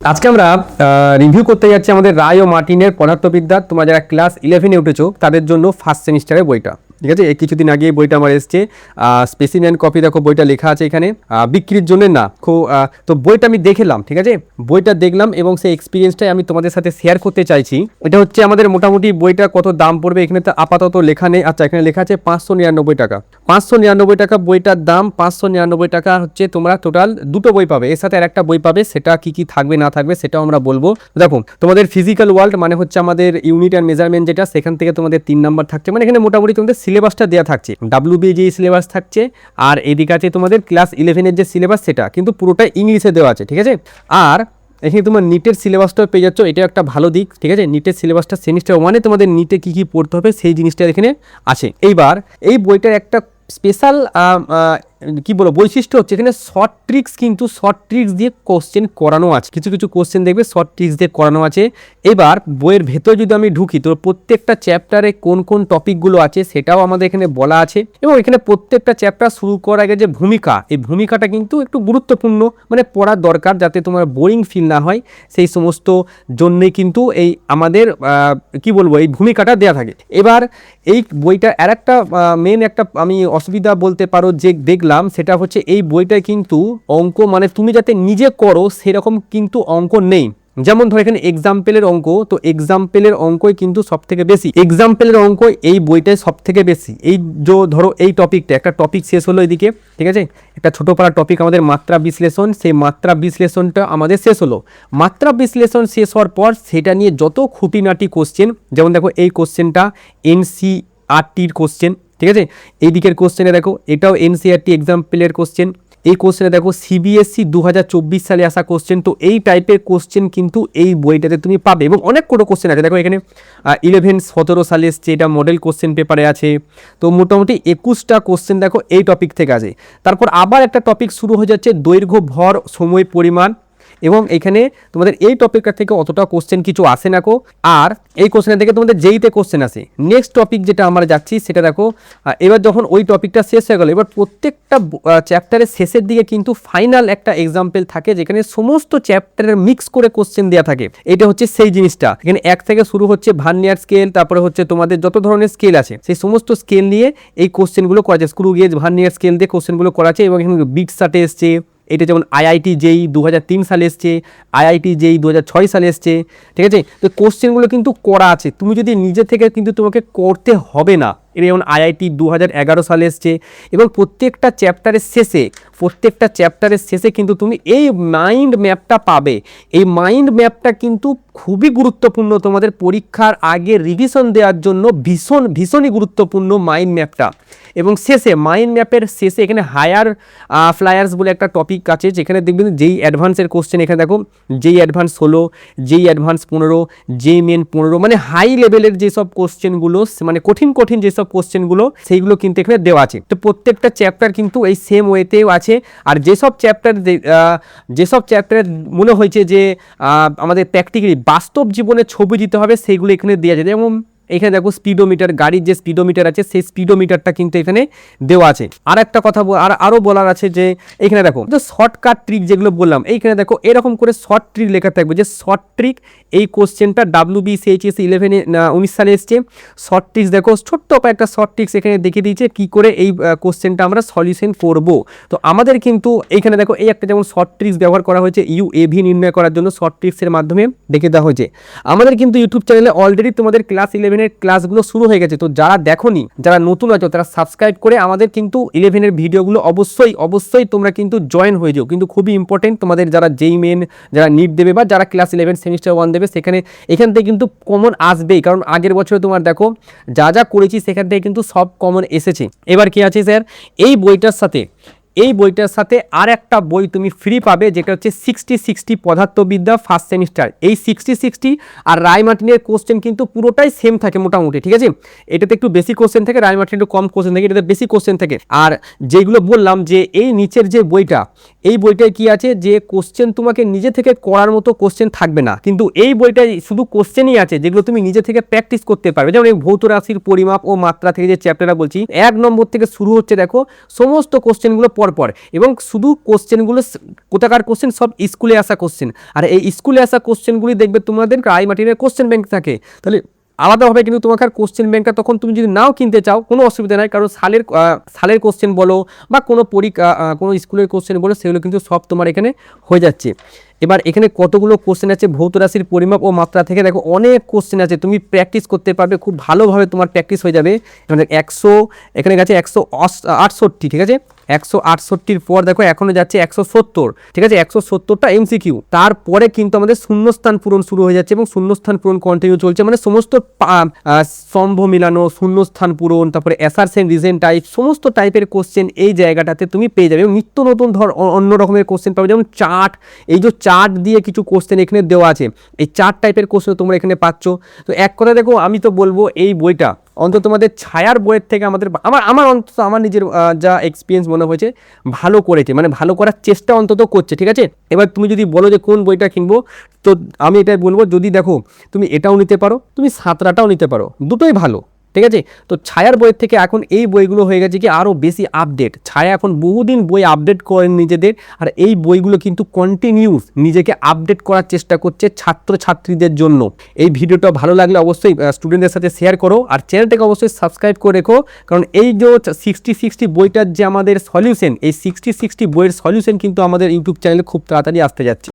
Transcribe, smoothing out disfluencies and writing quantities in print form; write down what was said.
আজকে আমরা রিভিউ করতে যাচ্ছি আমাদের রায় ও মার্টিনের পদার্থবিদ্যা। তোমরা যারা ক্লাস 11-এ উঠেছো তাদের জন্য ফার্স্ট সেমিস্টারের বইটা, ঠিক আছে। এই কিছুদিন আগে বইটা আমার এসছে, স্পেসিমেন কপি, দেখো বইটা লেখা আছে এখানে, বিক্রির জন্য না। তো বইটা আমি দেখলাম, ঠিক আছে, বইটা দেখলাম এবং সেই এক্সপিরিয়েন্সটাই আমি তোমাদের সাথে শেয়ার করতে চাইছি। এটা হচ্ছে আমাদের মোটামুটি বইটা কত দাম পড়বে এখানে তো আপাতত লেখা নেই। আচ্ছা, এখানে লেখা আছে 599 টাকা। 599 টাকা বইটার দাম। 599 টাকা হচ্ছে তোমরা টোটাল দুটো বই পাবে, এর সাথে আর একটা বই পাবে। সেটা কি কি থাকবে না থাকবে সেটাও আমরা বলবো। দেখো, তোমাদের ফিজিক্যাল ওয়ার্ল্ড মানে হচ্ছে আমাদের ইউনিট অ্যান্ড মেজারমেন্ট, যেটা সেখান থেকে তোমাদের 3 নাম্বার থাকছে। মানে এখানে মোটামুটি তোমাদের সিলেবাসটা দেওয়া থাকছে, WBA যে সিলেবাস থাকছে, আর এদিকে আছে তোমাদের ক্লাস 11-এর যে সিলেবাস, সেটা কিন্তু পুরোটাই ইংলিশে দেওয়া আছে, ঠিক আছে। আর এখানে তোমার নিটের সিলেবাসটাও পেয়ে যাচ্ছ, এটা একটা ভালো দিক, ঠিক আছে। নিটের সিলেবাসটা সেমিস্টার 1-এ তোমাদের নিটে কী কী পড়তে হবে সেই জিনিসটা এখানে আছে। এইবার এই বইটার একটা স্পেশাল কি বলবো বৈশিষ্ট্য হচ্ছে এখানে শর্ট ট্রিক্স, কিন্তু শর্ট ট্রিক্স দিয়ে কোশ্চেন করানো আছে। কিছু কিছু কোশ্চেন দেখবে শর্ট ট্রিক্স দিয়ে করানো আছে। এবার বইয়ের ভেতর যদি আমি ঢুকি তো প্রত্যেকটা চ্যাপ্টারে কোন কোন টপিকগুলো আছে সেটাও আমাদের এখানে বলা আছে। এবং এখানে প্রত্যেকটা চ্যাপ্টার শুরু করার আগে যে ভূমিকা, এই ভূমিকাটা কিন্তু একটু গুরুত্বপূর্ণ, মানে পড়ার দরকার যাতে তোমার বোরিং ফিল না হয়, সেই সমস্ত জন্যেই কিন্তু এই আমাদের কি বলবো এই ভূমিকাটা দেওয়া থাকে। এবার এই বইটা আর একটা মেন একটা আমি অসুবিধা বলতে পারো যে দেখলাম, সেটা হচ্ছে এই বইটায় কিন্তু অঙ্ক, মানে তুমি যাতে নিজে করো সেরকম কিন্তু অঙ্ক নেই। যেমন ধরো এখানে এক্সাম্পলের অঙ্ক, তো এক্সাম্পলের অঙ্কই কিন্তু সব থেকে বেশি, এক্সাম্পলের অঙ্ক এই বইটায় সব থেকে বেশি। এই যে ধরো এই টপিকটা, একটা টপিক শেষ হলো এদিকে, ঠিক আছে, একটা ছোটো পাড়া টপিক আমাদের মাত্রা বিশ্লেষণ, সেই মাত্রা বিশ্লেষণটা আমাদের শেষ হলো। মাত্রা বিশ্লেষণ শেষ হওয়ার পর সেটা নিয়ে যত খুঁটিনাটি কোশ্চেন, যেমন দেখো এই কোশ্চেনটা NCERTর কোশ্চেন, ঠিক আছে। এই দিকের কোশ্চেনে দেখো এটাও NCERT এক্সাম্পলের কোশ্চেন। এই কোশ্চেনে দেখো CBSE 2024 সালে আসা কোশ্চেন। তো এই টাইপের কোশ্চেন কিন্তু এই বইটাতে তুমি পাবে এবং অনেক কোনো কোশ্চেন আছে। দেখো এখানে 11-17 সালে এসছে, এটা মডেল কোশ্চেন পেপারে আছে। তো মোটামুটি 21টা কোশ্চেন দেখো এই টপিক থেকে আছে। তারপর আবার একটা টপিক শুরু হয়ে যাচ্ছে দৈর্ঘ্য, ভর, সময়, পরিমাণ। এবং এখানে তোমাদের এই টপিকটা থেকে অতটা কোশ্চেন কিছু আসে না কো। আর এই কোশ্চেন থেকে তোমাদের যেইতে কোশ্চেন আসে। নেক্সট টপিক যেটা আমরা যাচ্ছি সেটা দেখো, এবার যখন ওই টপিকটা শেষ হয়ে গেল, এবার প্রত্যেকটা চ্যাপ্টারের শেষের দিকে কিন্তু ফাইনাল একটা এক্সাম্পল থাকে, যেখানে সমস্ত চ্যাপ্টারের মিক্স করে কোশ্চেন দেওয়া থাকে। এটা হচ্ছে সেই জিনিসটা। এখানে 1 থেকে শুরু হচ্ছে ভার্নিয়ার স্কেল, তারপরে হচ্ছে তোমাদের যত ধরনের স্কেল আছে সেই সমস্ত স্কেল নিয়ে এই কোশ্চেনগুলো করা আছে। স্ক্রু গেজ, ভার্নিয়ার স্কেল দিয়ে কোশ্চেনগুলো করা আছে। এবং এখানে বিট সাটে এসছে, এটা যেমন IIT JEE 2003 সালে এসছে, IIT JEE 2006 সালে এসছে, ঠিক আছে। তো কোশ্চেনগুলো কিন্তু করা আছে, তুমি যদি নিজে থেকে কিন্তু তোমাকে করতে হবে না। এটা যেমন IIT 2011 সালে এসছে। এবং প্রত্যেকটা চ্যাপ্টারের শেষে কিন্তু তুমি এই মাইন্ড ম্যাপটা পাবে। এই মাইন্ড ম্যাপটা কিন্তু খুবই গুরুত্বপূর্ণ তোমাদের পরীক্ষার আগে রিভিশন দেওয়ার জন্য, ভীষণই গুরুত্বপূর্ণ মাইন্ড ম্যাপটা। এবং শেষে মাইন্ড ম্যাপের শেষে এখানে হায়ার ফ্লায়ার্স বলে একটা টপিক আছে, যেখানে দেখবেন যেই অ্যাডভান্সের কোশ্চেন। এখানে দেখো যেই অ্যাডভান্স 16, যেই অ্যাডভান্স 15, যেই মেন 15, মানে হাই লেভেলের যেসব কোশ্চেনগুলো, মানে কঠিন যেসব কোশ্চেনগুলো সেইগুলো কিন্তু এখানে দেওয়া আছে। তো প্রত্যেকটা চ্যাপ্টার কিন্তু এই সেম ওয়েতেও আছে। আর যেসব চ্যাপ্টারে মনে হয়েছে যে আমাদের প্র্যাকটিক্যালি বাস্তব জীবনে ছবি দিতে হবে, সেইগুলো এখানে দেওয়া আছে। যেমন এখানে দেখো স্পিডোমিটার, গাড়ির যে স্পিডোমিটার আছে সেই স্পিডোমিটারটা কিন্তু এখানে দেওয়া আছে। আর একটা কথা আরও বলার আছে যে এখানে দেখো যে শর্টকাট ট্রিক যেগুলো বললাম, এইখানে দেখো এরকম করে শর্ট ট্রিক লেখা থাকবে, যে শর্ট ট্রিক এই কোশ্চেনটা WBCHS 19 সালে এসছে। শর্ট ট্রিক্স দেখো, ছোট্ট একটা শর্ট ট্রিক্স এখানে দেখিয়ে দিয়েছে কি করে এই কোশ্চেনটা আমরা সলিউশন করব। তো আমাদের কিন্তু এইখানে দেখো এই একটা যেমন শর্ট ট্রিক্স ব্যবহার করা হয়েছে UAV নির্ণয় করার জন্য, শর্ট ট্রিক্সের মাধ্যমে দেখে দেওয়া হয়েছে। আমাদের কিন্তু ইউটিউব চ্যানেলে অলরেডি তোমাদের ক্লাস 11-এর ক্লাসগুলো শুরু হয়ে গেছে। তো যারা দেখোনি, যারা নতুন আছো, তারা সাবস্ক্রাইব করে আমাদের কিন্তু 11-এর ভিডিওগুলো অবশ্যই তোমরা কিন্তু জয়েন হয়ে যাও। কিন্তু খুবই ইম্পর্টেন্ট তোমাদের যারা JEE মেন, যারা নিট দেবে বা যারা ক্লাস 11 সেমিস্টার 1 দেবে, এখান থেকে কিন্তু কমন আসবেই। কারণ আগের বছরে তোমার দেখো যা করেছি সেখান থেকে কিন্তু সব কমন এসেছে। এবার কি আছে স্যার, এই বইটার সাথে আর একটা বই তুমি ফ্রি পাবে, যেটা হচ্ছে 60-60 পদার্থবিদ্যা ফার্স্ট সেমিস্টার। এই 60-60 আর রায় মার্টিনের কোশ্চেন কিন্তু পুরোটাই সেম থাকে মোটামুটি, ঠিক আছে। এটাতে একটু বেশি কোশ্চেন থাকে, রায় মার্টিন একটু কম কোশ্চেন থাকে, এটাতে বেশি কোশ্চেন থাকে। আর যেগুলো বললাম যে এই নিচের যে বইটা, এই বইটায় কি আছে যে কোশ্চেন তোমাকে নিজে থেকে করার মতো কোশ্চেন থাকবে না, কিন্তু এই বইটায় শুধু কোশ্চেনই আছে যেগুলো তুমি নিজে থেকে প্র্যাকটিস করতে পারবে। যেমন এই ভৌত রাশির পরিমাপ ও মাত্রা থেকে যে চ্যাপ্টারটা বলছি, 1 নম্বর থেকে শুরু হচ্ছে, দেখো সমস্ত কোশ্চেনগুলো পড়বে। পর এবং শুধু কোশ্চেনগুলো কোথাকার কোশ্চেন, সব স্কুলে আসা কোশ্চেন। আর এই স্কুলে আসা কোশ্চেনগুলি দেখবে তোমাদের রায় মার্টিনের কোশ্চেন ব্যাংক থাকে। তাহলে আলাদাভাবে কিন্তু তোমাকে আর কোশ্চেন ব্যাংকটা তখন তুমি যদি নাও কিনতে চাও কোনো অসুবিধা নাই, কারণ সালের কোশ্চেন বলো বা কোনো কোনো স্কুলের কোশ্চেন বলো, সেগুলো কিন্তু সব তোমার এখানে হয়ে যাচ্ছে। এবার এখানে কতগুলো কোশ্চেন আছে ভৌত রাশির পরিমাপ ও মাত্রা থেকে, দেখো অনেক কোশ্চেন আছে, তুমি প্র্যাকটিস করতে পারবে, খুব ভালোভাবে তোমার প্র্যাকটিস হয়ে যাবে। এখানে গেছে 168, ঠিক আছে, 168 পর দেখো এখনো যাচ্ছে 170, ঠিক আছে, 170টা এমসিকিউ। তারপরে কিন্তু আমাদের শূন্যস্থান পূরণ শুরু হয়ে যাচ্ছে এবং শূন্যস্থান পূরণ কন্টিনিউ চলছে, মানে সমস্ত স্তম্ভ মিলানো, শূন্যস্থান পূরণ, তারপরে অ্যাসারশন, রিজন টাইপ, সমস্ত টাইপের কোশ্চেন এই জায়গাটাতে তুমি পেয়ে যাবে এবং নিত্য নতুন অন্য রকমের কোশ্চেন পাবে, যেমন চার্ট, এই যে চার্ট দিয়ে কিছু কোশ্চেন এখানে দেওয়া আছে, এই চার্ট টাইপের কোশ্চেন তোমরা এখানে পাচ্ছ। তো এক কথা দেখো, আমি তো বলবো এই বইটা অন্তত তোমাদের ছায়ার বইয়ের থেকে আমার অন্তত আমার নিজের যা এক্সপিরিয়েন্স মনে হয়েছে ভালো করেছে, মানে ভালো করার চেষ্টা অন্তত করছে, ঠিক আছে। এবার তুমি যদি বলো যে কোন বইটা কিনবো, তো আমি এটাই বলবো, যদি দেখো তুমি এটাও নিতে পারো, তুমি সাঁতরাটাও নিতে পারো, দুটোই ভালো, ঠিক আছে। তো ছায়ার বইয়ের থেকে এখন এই বইগুলো হয়ে গেছে কি আরও বেশি আপডেট। ছায়া এখন বহুদিন বই আপডেট করেন নিজেদের, আর এই বইগুলো কিন্তু কন্টিনিউস নিজেকে আপডেট করার চেষ্টা করছে ছাত্রছাত্রীদের জন্য। এই ভিডিওটা ভালো লাগলে অবশ্যই স্টুডেন্টদের সাথে শেয়ার করো, আর চ্যানেলটাকে অবশ্যই সাবস্ক্রাইব করে রেখো, কারণ এই যে 60 বইটার যে আমাদের সলিউশন, এই 60 বইয়ের সলিউশন কিন্তু আমাদের ইউটিউব চ্যানেলে খুব তাড়াতাড়ি আসতে যাচ্ছে।